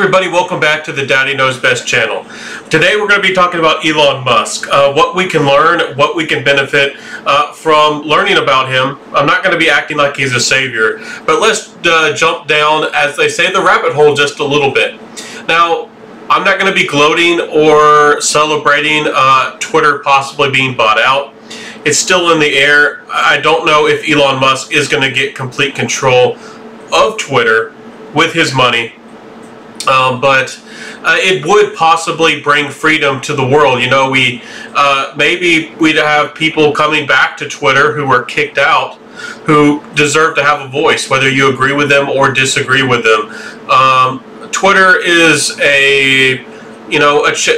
everybody, welcome back to the Daddy Knows Best channel. Today we're going to be talking about Elon Musk, what we can learn, what we can benefit from learning about him. I'm not going to be acting like he's a savior, but let's jump down, as they say, the rabbit hole just a little bit. Now, I'm not going to be gloating or celebrating Twitter possibly being bought out. It's still in the air. I don't know if Elon Musk is going to get complete control of Twitter with his money. But it would possibly bring freedom to the world. You know, maybe we'd have people coming back to Twitter who were kicked out, who deserve to have a voice, whether you agree with them or disagree with them. Twitter is a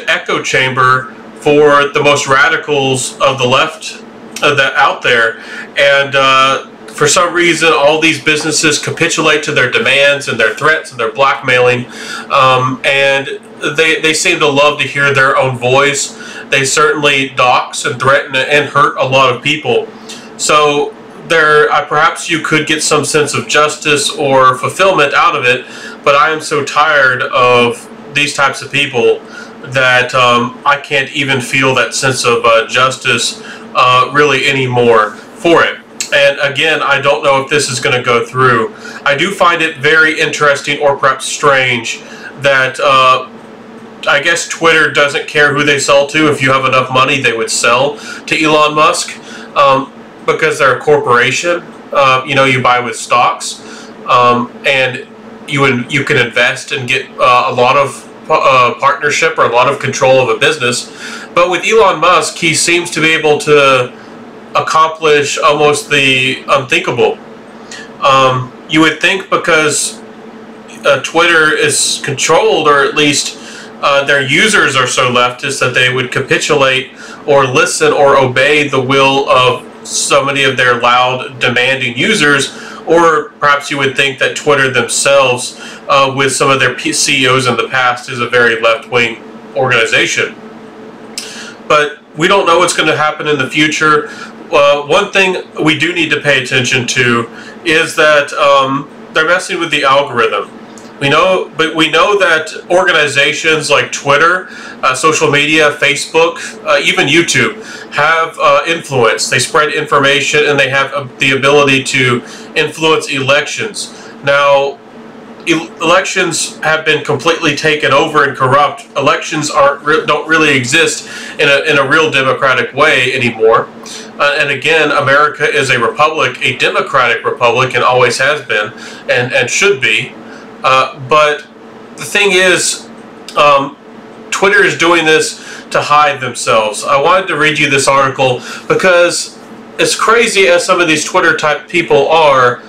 echo chamber for the most radicals of the left out there, and for some reason, all these businesses capitulate to their demands and their threats and their blackmailing, and they seem to love to hear their own voice. They certainly dox and threaten and hurt a lot of people. So perhaps you could get some sense of justice or fulfillment out of it, but I am so tired of these types of people that I can't even feel that sense of justice really anymore for it. And again, I don't know if this is going to go through. I do find it very interesting, or perhaps strange, that I guess Twitter doesn't care who they sell to. If you have enough money, they would sell to Elon Musk because they're a corporation. You buy with stocks, and you can invest and get a lot of partnership or a lot of control of a business. But with Elon Musk, he seems to be able to accomplish almost the unthinkable. You would think because Twitter is controlled, or at least their users are so leftist, that they would capitulate or listen or obey the will of so many of their loud, demanding users. Or perhaps you would think that Twitter themselves, with some of their CEOs in the past, is a very left-wing organization. But we don't know what's going to happen in the future. One thing we do need to pay attention to is that they're messing with the algorithm. We know that organizations like Twitter, social media, Facebook, even YouTube have influence. They spread information, and they have the ability to influence elections. Now, elections have been completely taken over and corrupt. Elections don't really exist in a real democratic way anymore. And again, America is a republic, a democratic republic, and always has been, and should be. But the thing is, Twitter is doing this to hide themselves. I wanted to read you this article because, as crazy as some of these Twitter type people are,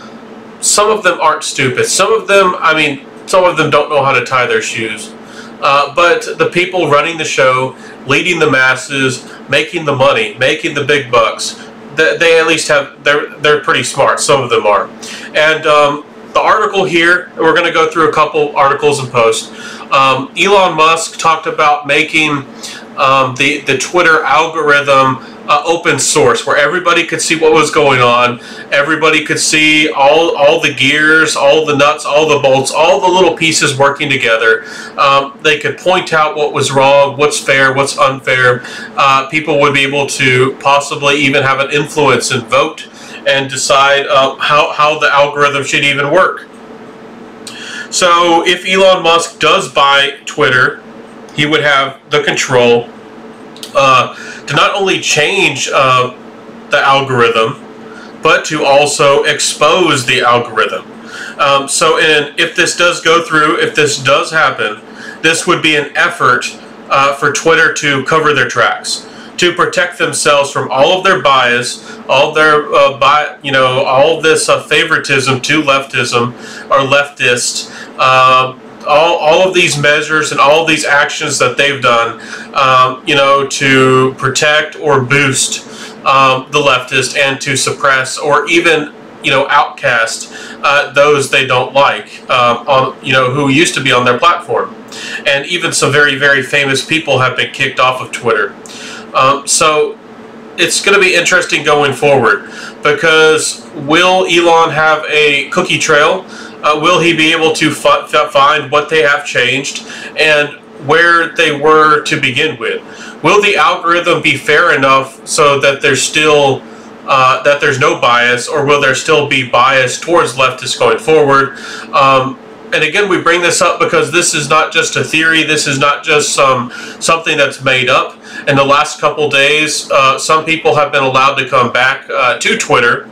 some of them aren't stupid. Some of them don't know how to tie their shoes. But the people running the show, leading the masses, making the money, making the big bucks, they at least they're pretty smart. Some of them are. And the article here, we're going to go through a couple articles and posts. Elon Musk talked about making the Twitter algorithm open source, where everybody could see what was going on. Everybody could see all the gears, all the nuts, all the bolts, all the little pieces working together. They could point out what was wrong, what's fair, what's unfair. People would be able to possibly even have an influence and vote and decide how the algorithm should even work. So if Elon Musk does buy Twitter, he would have the control to not only change the algorithm, but to also expose the algorithm. If this does go through, if this does happen, this would be an effort for Twitter to cover their tracks, to protect themselves from all of their bias, all their all this favoritism to leftism or leftists. All of these measures and all of these actions that they've done, to protect or boost the leftist, and to suppress or even, outcast those they don't like, who used to be on their platform. And even some very, very famous people have been kicked off of Twitter. So it's going to be interesting going forward, because will Elon have a cookie trail Will he be able to find what they have changed and where they were to begin with? Will the algorithm be fair enough so that there's still that there's no bias, or will there still be bias towards leftists going forward? And again, we bring this up because this is not just a theory. This is not just something that's made up. In the last couple days, some people have been allowed to come back to Twitter,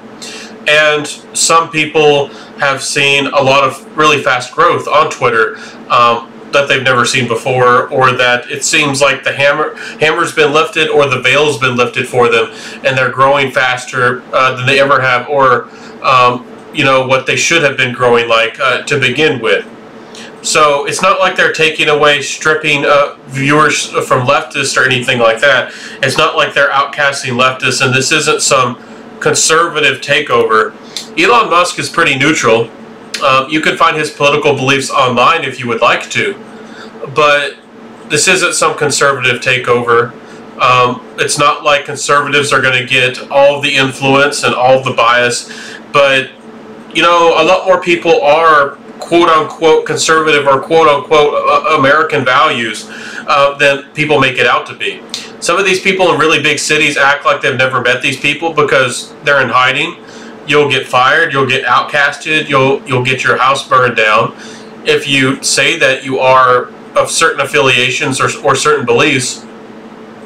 and some people have seen a lot of really fast growth on Twitter that they've never seen before, or that it seems like the hammer's been lifted or the veil's been lifted for them, and they're growing faster than they ever have, or you know, what they should have been growing like to begin with. So it's not like they're taking away, stripping viewers from leftists or anything like that. It's not like they're outcasting leftists, and this isn't some conservative takeover. Elon Musk is pretty neutral. You can find his political beliefs online if you would like to, but this isn't some conservative takeover. It's not like conservatives are going to get all of the influence and all of the bias, but you know, a lot more people are quote-unquote conservative or quote-unquote American values than people make it out to be. Some of these people in really big cities act like they've never met these people because they're in hiding. You'll get fired, you'll get outcasted, you'll get your house burned down if you say that you are of certain affiliations or certain beliefs.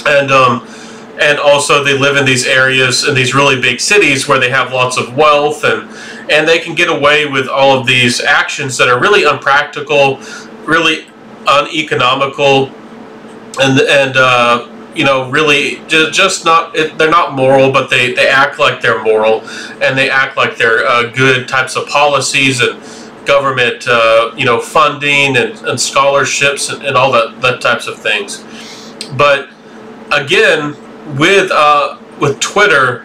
And also they live in these areas, in these really big cities where they have lots of wealth, and they can get away with all of these actions that are really unpractical, really uneconomical, and you know, really just not, they're not moral, but they act like they're moral, and they act like they're good types of policies and government you know, funding and scholarships and all that types of things. But again, with Twitter,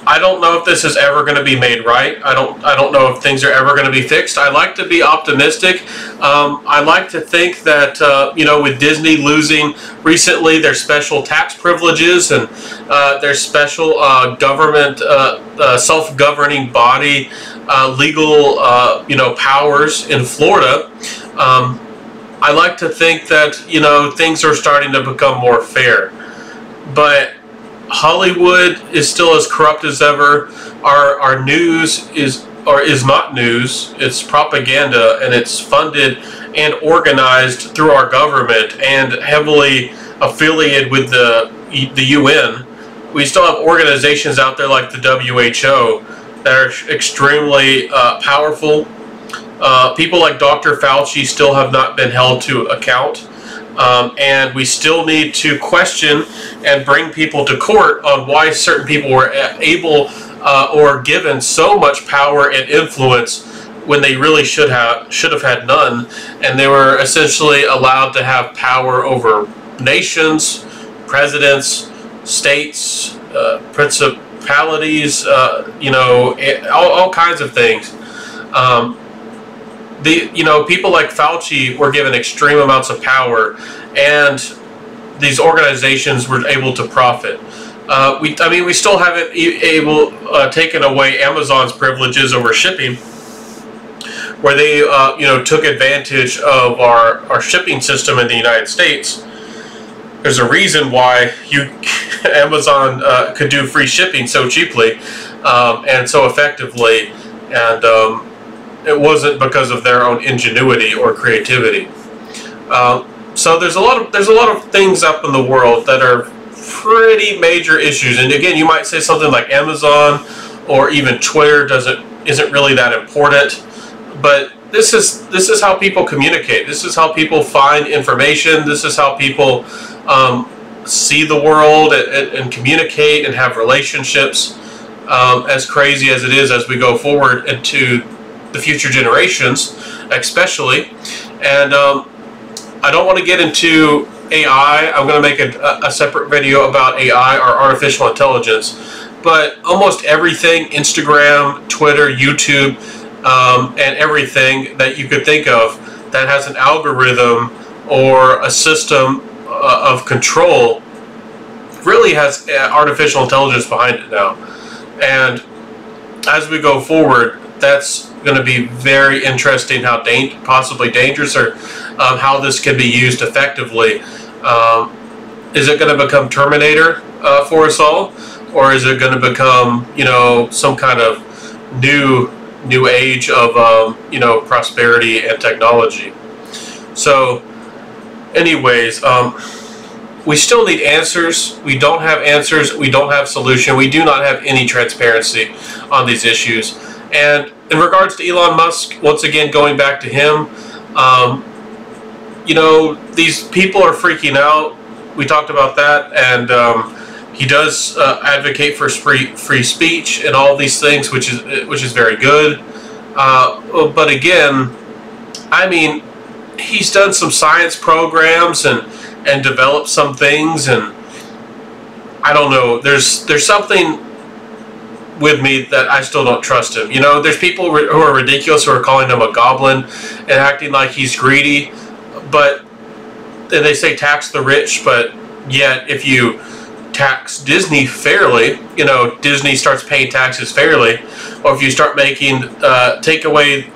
I don't know if this is ever going to be made right. I don't know if things are ever going to be fixed. I like to be optimistic. I like to think that you know, with Disney losing recently their special tax privileges and their special government self-governing body legal you know, powers in Florida, I like to think that, you know, things are starting to become more fair. But Hollywood is still as corrupt as ever. Our news is not news. It's propaganda, and it's funded and organized through our government and heavily affiliated with the UN. We still have organizations out there like the WHO that are extremely powerful. People like Dr. Fauci still have not been held to account. And we still need to question and bring people to court on why certain people were able or given so much power and influence when they really should have had none, and they were essentially allowed to have power over nations, presidents, states, principalities, you know, all kinds of things. You know, people like Fauci were given extreme amounts of power, and these organizations were able to profit. I mean, we still haven't taken away Amazon's privileges over shipping, where they you know, took advantage of our shipping system in the United States. There's a reason why Amazon could do free shipping so cheaply and so effectively, and it wasn't because of their own ingenuity or creativity. So there's a lot of things up in the world that are pretty major issues. And again, you might say something like Amazon or even Twitter isn't really that important, but this is how people communicate. This is how people find information. This is how people see the world and communicate and have relationships. As crazy as it is as we go forward into the future generations, especially. And I don't want to get into AI. I'm going to make a separate video about AI, or artificial intelligence. But almost everything, Instagram, Twitter, YouTube, and everything that you could think of that has an algorithm or a system of control really has artificial intelligence behind it now. And as we go forward, that's going to be very interesting how possibly dangerous, or how this can be used effectively. Is it going to become Terminator for us all, or is it going to become, you know, some kind of new age of you know, prosperity and technology? So anyways, we still need answers. We don't have answers. We don't have solution. We do not have any transparency on these issues. And in regards to Elon Musk, once again, going back to him, you know, these people are freaking out. We talked about that, and he does advocate for free speech and all these things, which is very good. But again, I mean, he's done some science programs and developed some things, and I don't know. There's something with me that I still don't trust him. You know, there's people who are ridiculous, who are calling him a goblin and acting like he's greedy. But they say tax the rich, but yet if you tax Disney fairly, you know, Disney starts paying taxes fairly, or if you start making take away,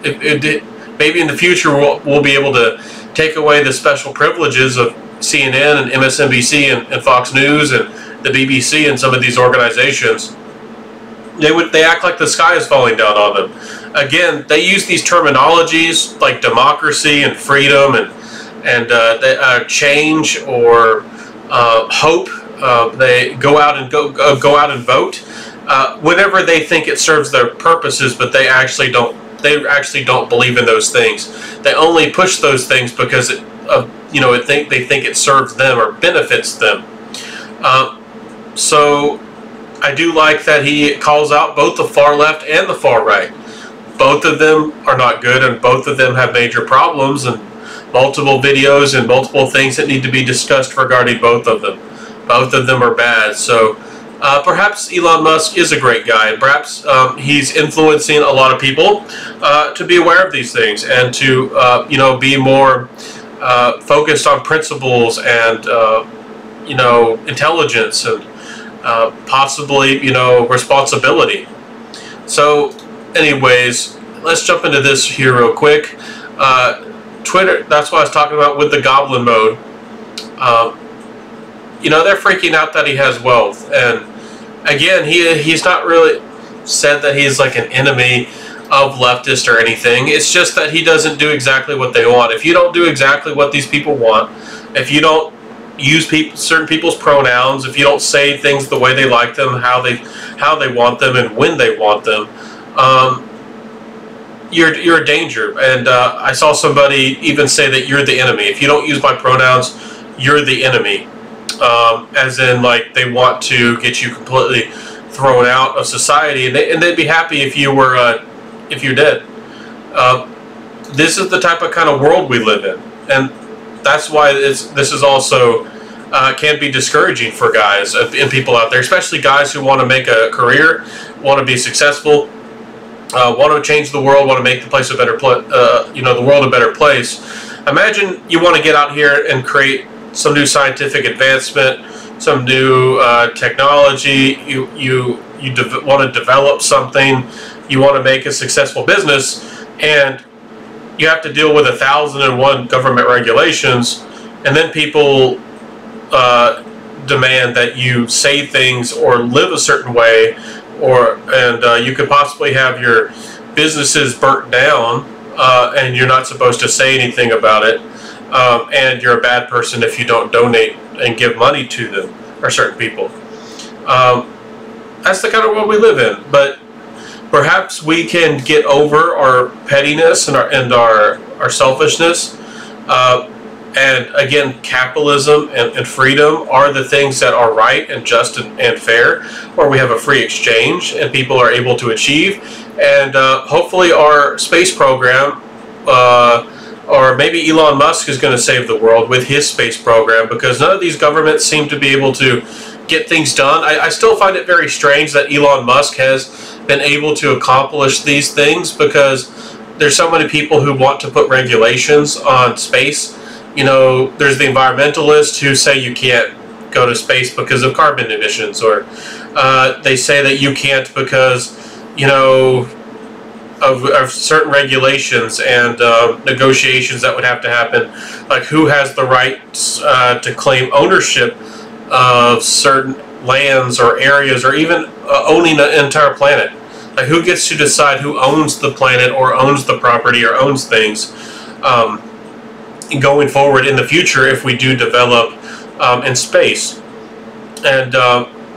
maybe in the future we'll be able to take away the special privileges of CNN and MSNBC and Fox News and the BBC and some of these organizations. They act like the sky is falling down on them. Again, they use these terminologies like democracy and freedom and change or hope. They go out and vote whenever they think it serves their purposes, but they actually don't. They actually don't believe in those things. They only push those things because you know, they think it serves them or benefits them. So I do like that he calls out both the far left and the far right. Both of them are not good, and both of them have major problems, and multiple videos and multiple things that need to be discussed regarding both of them. Both of them are bad. So perhaps Elon Musk is a great guy, and perhaps he's influencing a lot of people to be aware of these things and to you know, be more focused on principles and you know, intelligence and possibly, you know, responsibility. So anyways, let's jump into this here real quick. Twitter, that's what I was talking about with the goblin mode. You know, they're freaking out that he has wealth, and again, he's not really said that he's like an enemy of leftists or anything. It's just that he doesn't do exactly what they want. If you don't do exactly what these people want, if you don't use certain people's pronouns, if you don't say things the way they like them, how they want them, and when they want them, you're a danger. And I saw somebody even say that you're the enemy. If you don't use my pronouns, you're the enemy. As in, like, they want to get you completely thrown out of society, and they'd be happy if you were if you're dead. This is the type of kind of world we live in, and that's why this is also can be discouraging for guys and people out there, especially guys who want to make a career, want to be successful, want to change the world, want to make the place a better you know, the world a better place. Imagine you want to get out here and create some new scientific advancement, some new technology. You want to develop something. You want to make a successful business, and you have to deal with 1,001 government regulations, and then people demand that you say things or live a certain way, and you could possibly have your businesses burnt down, and you're not supposed to say anything about it, and you're a bad person if you don't donate and give money to them or certain people. That's the kind of world we live in. But perhaps we can get over our pettiness and our selfishness. And again, capitalism and freedom are the things that are right and just and fair, where we have a free exchange and people are able to achieve. And hopefully our space program, or maybe Elon Musk is going to save the world with his space program, because none of these governments seem to be able to get things done. I still find it very strange that Elon Musk has been able to accomplish these things, because there's so many people who want to put regulations on space. You know, there's the environmentalists who say you can't go to space because of carbon emissions, or they say that you can't because, you know, of certain regulations and negotiations that would have to happen, like who has the right to claim ownership of certain lands or areas, or even owning an entire planet. Like who gets to decide who owns the planet or owns the property or owns things going forward in the future if we do develop in space. And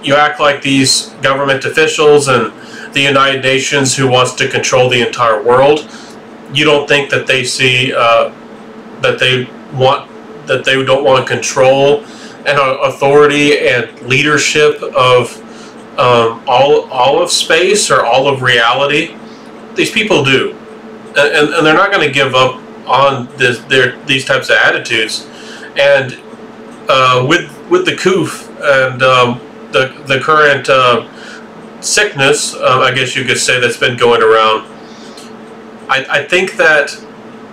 you act like these government officials and the United Nations, who wants to control the entire world, you don't think that they see that they don't want control and authority and leadership of all of space or all of reality? These people do, and they're not going to give up on these types of attitudes. And with the coof and the current sickness, I guess you could say, that's been going around, I think that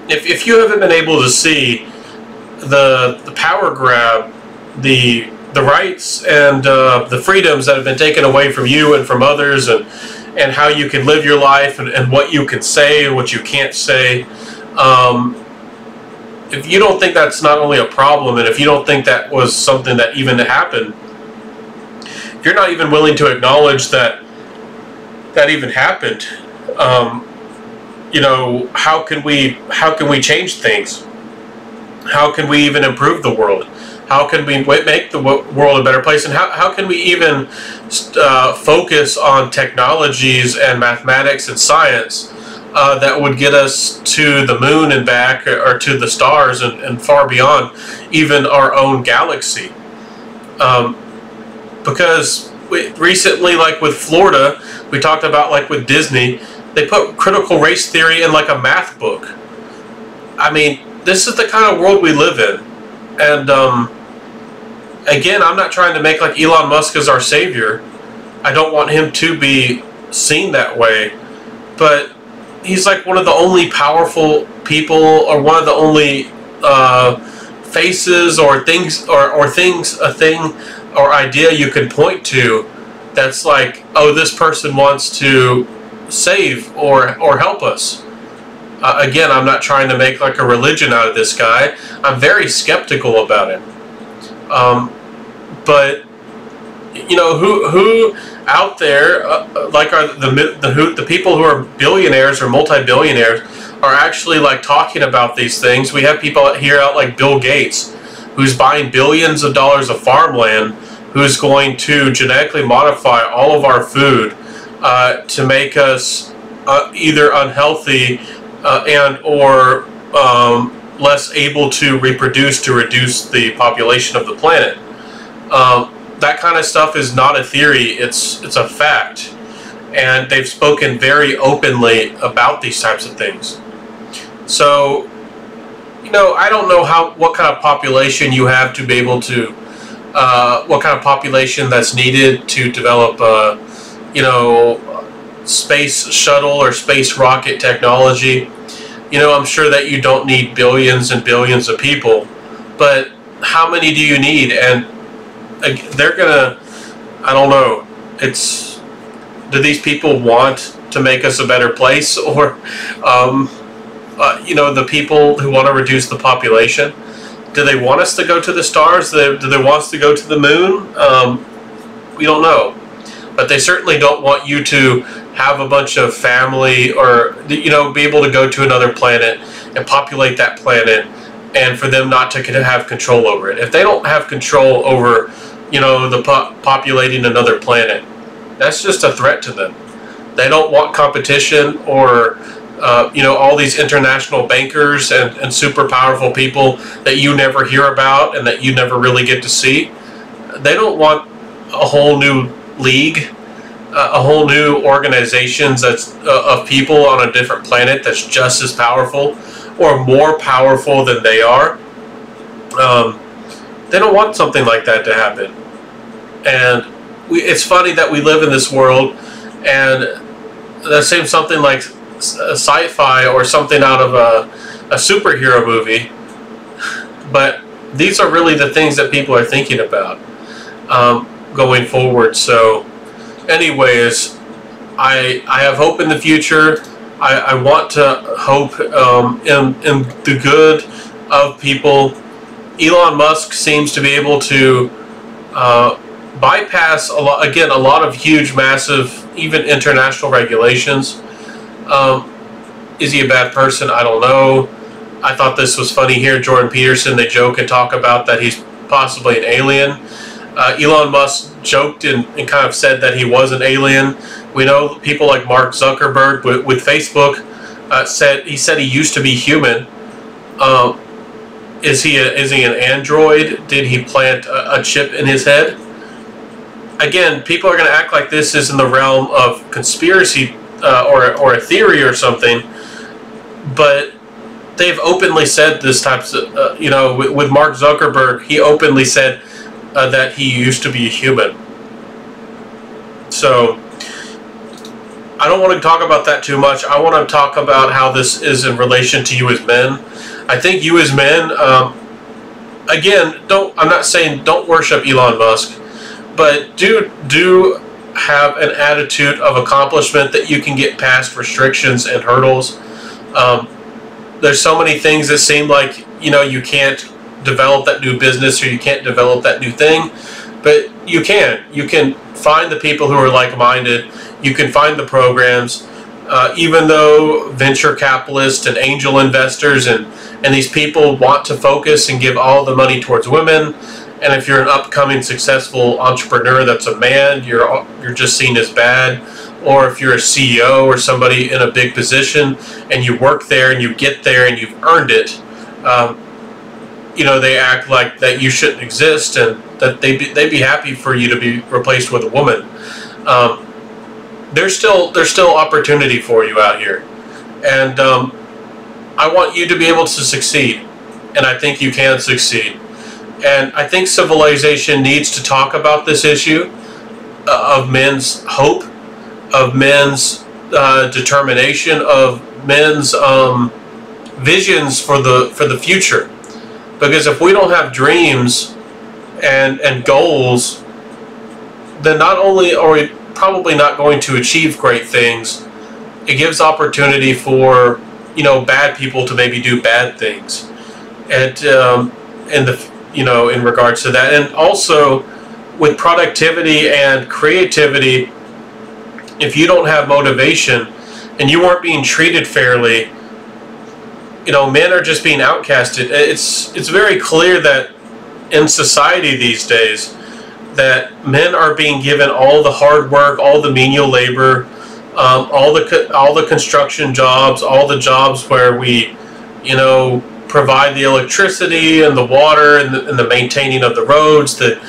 if you haven't been able to see the power grab, the rights and the freedoms that have been taken away from you and from others, and how you can live your life, and what you can say and what you can't say, if you don't think that's not only a problem, and if you don't think that was something that even happened, if you're not even willing to acknowledge that even happened, you know, how can we change things? How can we even improve the world? How can we make the world a better place? And how can we even focus on technologies and mathematics and science that would get us to the moon and back, or to the stars and far beyond even our own galaxy? Because recently, like with Florida, we talked about, like with Disney, they put critical race theory in like a math book. I mean, this is the kind of world we live in. And again, I'm not trying to make like Elon Musk as our savior. I don't want him to be seen that way. But he's like one of the only powerful people, or one of the only faces or things, or things, a thing or idea you can point to that's like, oh, this person wants to save or help us. Again, I'm not trying to make like a religion out of this guy. I'm very skeptical about it. But you know, who out there, like are the people who are billionaires or multi-billionaires, are actually like talking about these things? We have people here out like Bill Gates, who's buying billions of dollars of farmland, who's going to genetically modify all of our food to make us either unhealthy and or less able to reproduce, to reduce the population of the planet. That kind of stuff is not a theory, it's a fact. And they've spoken very openly about these types of things. So, you know, I don't know what kind of population you have to be able to, what kind of population that's needed to develop, you know, space shuttle or space rocket technology. You know, I'm sure that you don't need billions and billions of people, but how many do you need? And they're gonna, I don't know, do these people want to make us a better place? Or you know, the people who want to reduce the population, do they want us to go to the stars? Do they want us to go to the moon? We don't know, but they certainly don't want you to have a bunch of family, or, you know, be able to go to another planet and populate that planet, and for them not to have control over it. If they don't have control over, you know, the populating another planet, that's just a threat to them. They don't want competition, or you know, all these international bankers and super powerful people that you never hear about and that you never really get to see. They don't want a whole new league, a whole new organizations that's of people on a different planet that's just as powerful or more powerful than they are. They don't want something like that to happen. And it's funny that we live in this world, and that seems something like sci-fi or something out of a superhero movie, but these are really the things that people are thinking about going forward. So anyways, I have hope in the future. I want to hope in the good of people. Elon Musk seems to be able to bypass a lot of huge, massive, even international regulations. Is he a bad person? I don't know. I thought this was funny here. Jordan Peterson, they joke and talk about that he's possibly an alien. Elon Musk joked and kind of said that he was an alien. We know people like Mark Zuckerberg with Facebook said he used to be human. Is he an android? Did he plant a chip in his head? Again, people are going to act like this is in the realm of conspiracy or a theory or something, but they've openly said this types of, with Mark Zuckerberg, he openly said that he used to be a human. So I don't want to talk about that too much. I want to talk about how this is in relation to you as men. I think you as men, again, I'm not saying don't worship Elon Musk, but do have an attitude of accomplishment that you can get past restrictions and hurdles. There's so many things that seem like, you can't develop that new business or you can't develop that new thing, but you can. You can find the people who are like-minded. You can find the programs. Even though venture capitalists and angel investors and these people want to focus and give all the money towards women, and if you're an upcoming successful entrepreneur that's a man, you're just seen as bad. Or if you're a CEO or somebody in a big position and you work there and you get there and you've earned it, they act like that you shouldn't exist and that they'd be happy for you to be replaced with a woman. There's still opportunity for you out here, and I want you to be able to succeed, and I think you can succeed. And I think civilization needs to talk about this issue of men's hope, of men's determination, of men's visions for the future. Because if we don't have dreams and goals, then not only are we probably not going to achieve great things, it gives opportunity for bad people to maybe do bad things, and in regards to that. And also with productivity and creativity, if you don't have motivation and you aren't being treated fairly, men are just being outcasted. It's very clear that in society these days that men are being given all the hard work, all the menial labor, all the construction jobs, all the jobs where we, provide the electricity and the water and the maintaining of the roads, the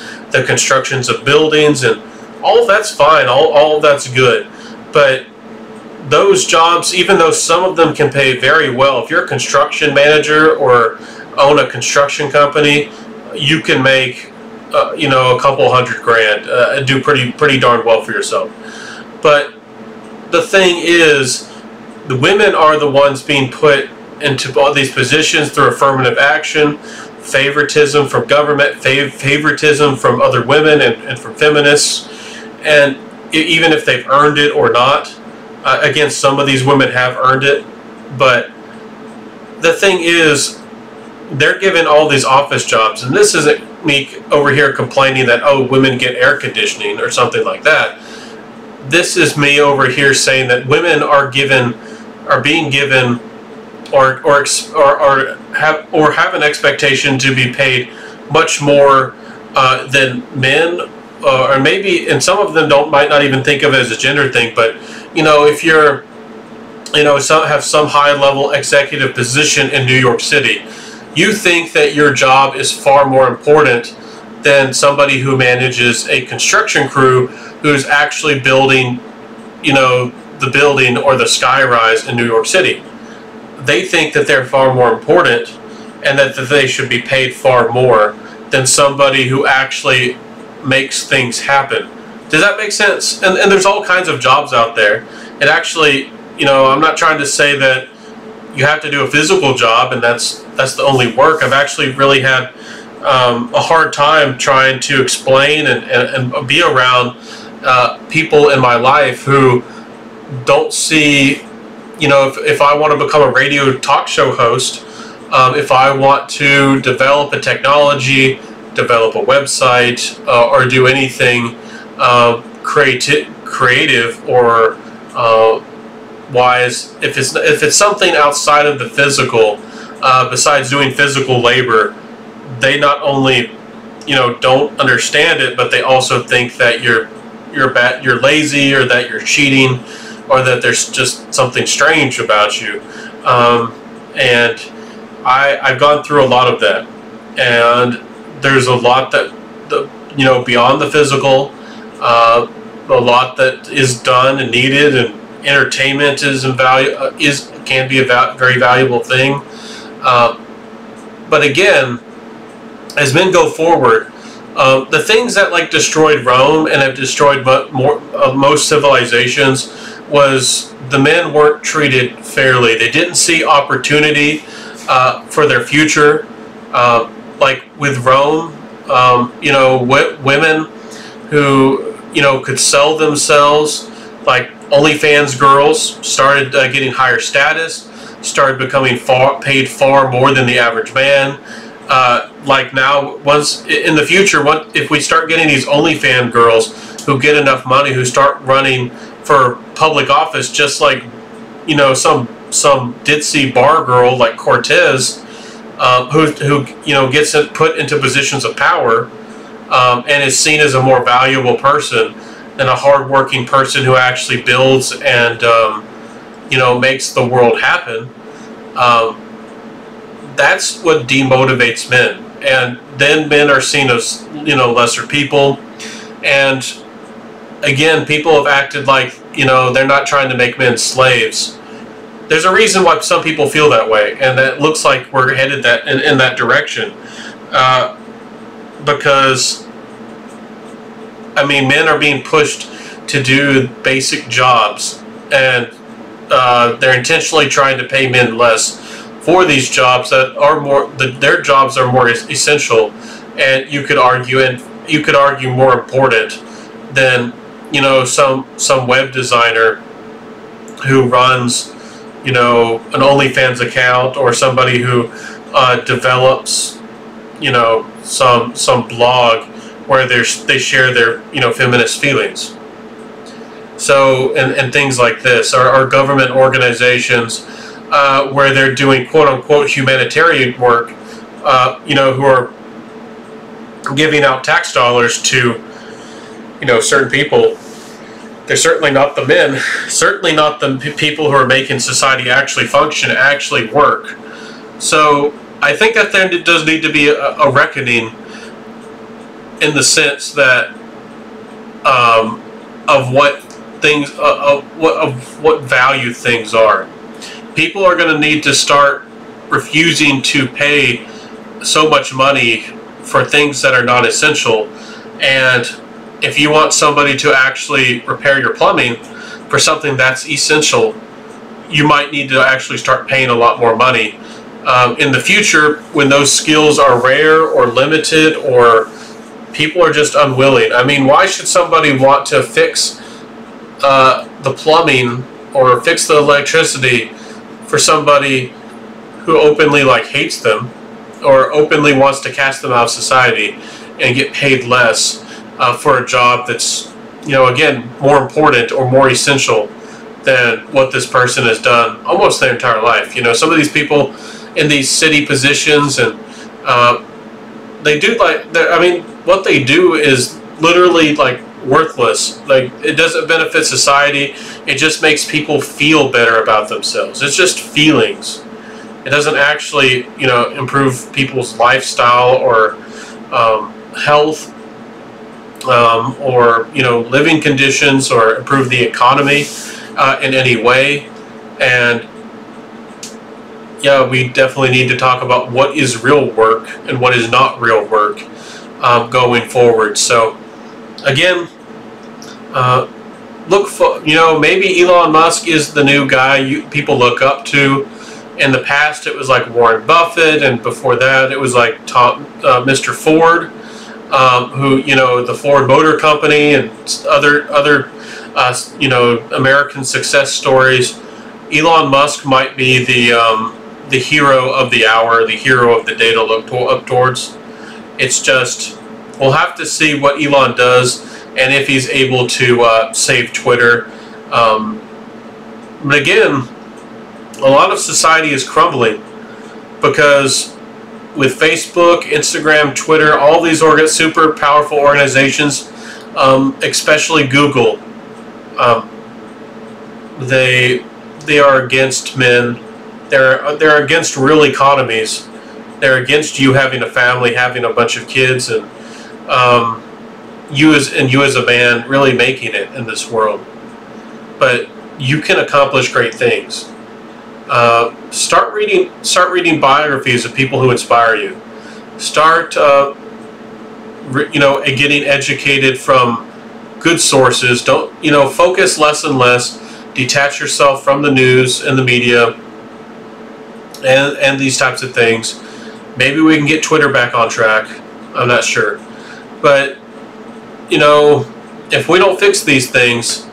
constructions of buildings, and all of that's fine. All of that's good, but those jobs, even though some of them can pay very well, if you're a construction manager or own a construction company, you can make a couple $100,000 and do pretty darn well for yourself. But the thing is, the women are the ones being put into all these positions through affirmative action, favoritism from government, favoritism from other women and from feminists, and even if they've earned it or not. Again, some of these women have earned it, but the thing is, they're given all these office jobs, and this isn't me over here complaining that, oh, women get air conditioning or something like that. This is me over here saying that women are being given or have an expectation to be paid much more than men, or maybe, and some of them might not even think of it as a gender thing, but if you're have some high level executive position in New York City, you think that your job is far more important than somebody who manages a construction crew who's actually building the building or the skyrise in New York City. They think that they're far more important and that they should be paid far more than somebody who actually makes things happen. Does that make sense? And there's all kinds of jobs out there. And actually, I'm not trying to say that you have to do a physical job and that's the only work. I've actually really had a hard time trying to explain and be around people in my life who don't see if I want to become a radio talk show host, if I want to develop a technology, develop a website, or do anything creative or wise, if it's something outside of the physical, besides doing physical labor, they not only don't understand it, but they also think that you're lazy, or that you're cheating, or that there's just something strange about you. And I've gone through a lot of that, and there's a lot that beyond the physical, a lot that is done and needed, and entertainment can be a very valuable thing. But again, as men go forward, the things that destroyed Rome and have destroyed most civilizations was the men weren't treated fairly. They didn't see opportunity for their future. Like with Rome, women who could sell themselves, like OnlyFans girls, started getting higher status, started becoming paid far more than the average man. Like now, once in the future, if we start getting these OnlyFans girls who get enough money, who start running for public office, just like some ditzy bar girl like Cortez, who gets put into positions of power, and is seen as a more valuable person than a hardworking person who actually builds and makes the world happen. That's what demotivates men, and then men are seen as lesser people. And again, people have acted like they're not trying to make men slaves. There's a reason why some people feel that way, and that looks like we're headed in that direction. Because men are being pushed to do basic jobs, and they're intentionally trying to pay men less for these jobs that are their jobs are more essential, and you could argue more important than some web designer who runs an OnlyFans account, or somebody who develops some blog where they share their feminist feelings. So and things like this are government organizations where they're doing quote-unquote humanitarian work, who are giving out tax dollars to certain people. They're certainly not the men, certainly not the people who are making society actually function, actually work. So I think that there does need to be a reckoning, in the sense that of what things, of what value things are. People are going to need to start refusing to pay so much money for things that are not essential. And if you want somebody to actually repair your plumbing for something that's essential, you might need to actually start paying a lot more money. In the future, when those skills are rare or limited, or people are just unwilling. Why should somebody want to fix the plumbing or fix the electricity for somebody who openly hates them, or openly wants to cast them out of society, and get paid less for a job that's again more important or more essential than what this person has done almost their entire life? Some of these people in these city positions, and they do what they do is literally worthless. It doesn't benefit society. It just makes people feel better about themselves. It's just feelings. It doesn't actually improve people's lifestyle or health, or living conditions, or improve the economy in any way. And yeah, we definitely need to talk about what is real work and what is not real work going forward. So again, look for, maybe Elon Musk is the new guy people look up to. In the past, it was like Warren Buffett, and before that, it was like Mr. Ford, who, the Ford Motor Company, and other American success stories. Elon Musk might be the hero of the hour, the hero of the day to look up towards. It's just, we'll have to see what Elon does and if he's able to save Twitter. But again, a lot of society is crumbling because with Facebook, Instagram, Twitter, all these super powerful organizations, especially Google, they are against men. They're against real economies. They're against you having a family, having a bunch of kids, and you as a man really making it in this world. But you can accomplish great things. Start reading biographies of people who inspire you. Start getting educated from good sources. Don't focus less and less. Detach yourself from the news and the media and these types of things. Maybe we can get Twitter back on track. I'm not sure, but if we don't fix these things,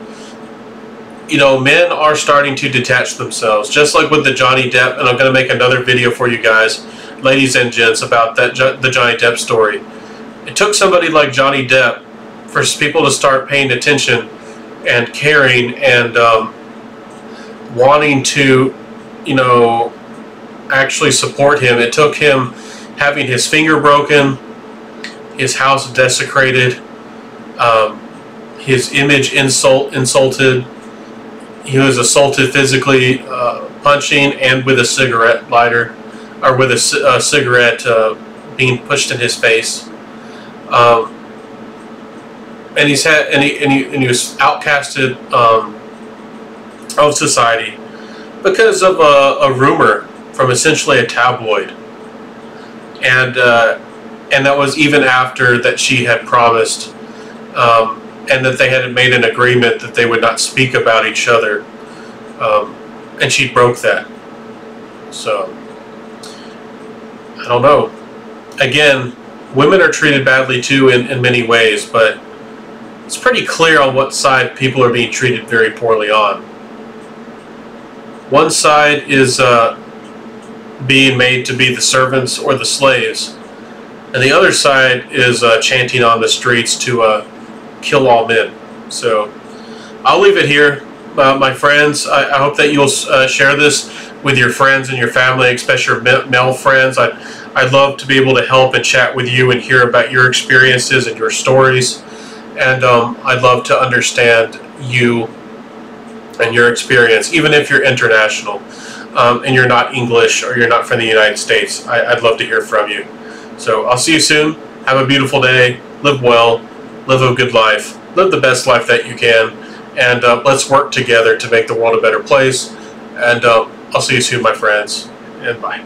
men are starting to detach themselves, just like with the Johnny Depp, and I'm going to make another video for you guys, ladies and gents, about the Johnny Depp story. It took somebody like Johnny Depp for people to start paying attention and caring and wanting to, actually support him. It took him having his finger broken, his house desecrated, his image insulted. He was assaulted physically, punching, and with a cigarette lighter, or with a cigarette being pushed in his face. And he was outcasted of society because of a rumor from essentially a tabloid, and that was even after that she had promised. And that they had made an agreement that they would not speak about each other, and she broke that. So, I don't know. Again, women are treated badly too in many ways, but it's pretty clear on what side people are being treated very poorly on. One side is being made to be the servants or the slaves, and the other side is chanting on the streets to kill all men. So I'll leave it here, my friends. I hope that you'll share this with your friends and your family, especially your male friends. I'd love to be able to help and chat with you and hear about your experiences and your stories, and I'd love to understand you and your experience, even if you're international and you're not English or you're not from the United States. I'd love to hear from you. So I'll see you soon. Have a beautiful day. Live well. Live a good life. Live the best life that you can. And let's work together to make the world a better place. And I'll see you soon, my friends. And bye.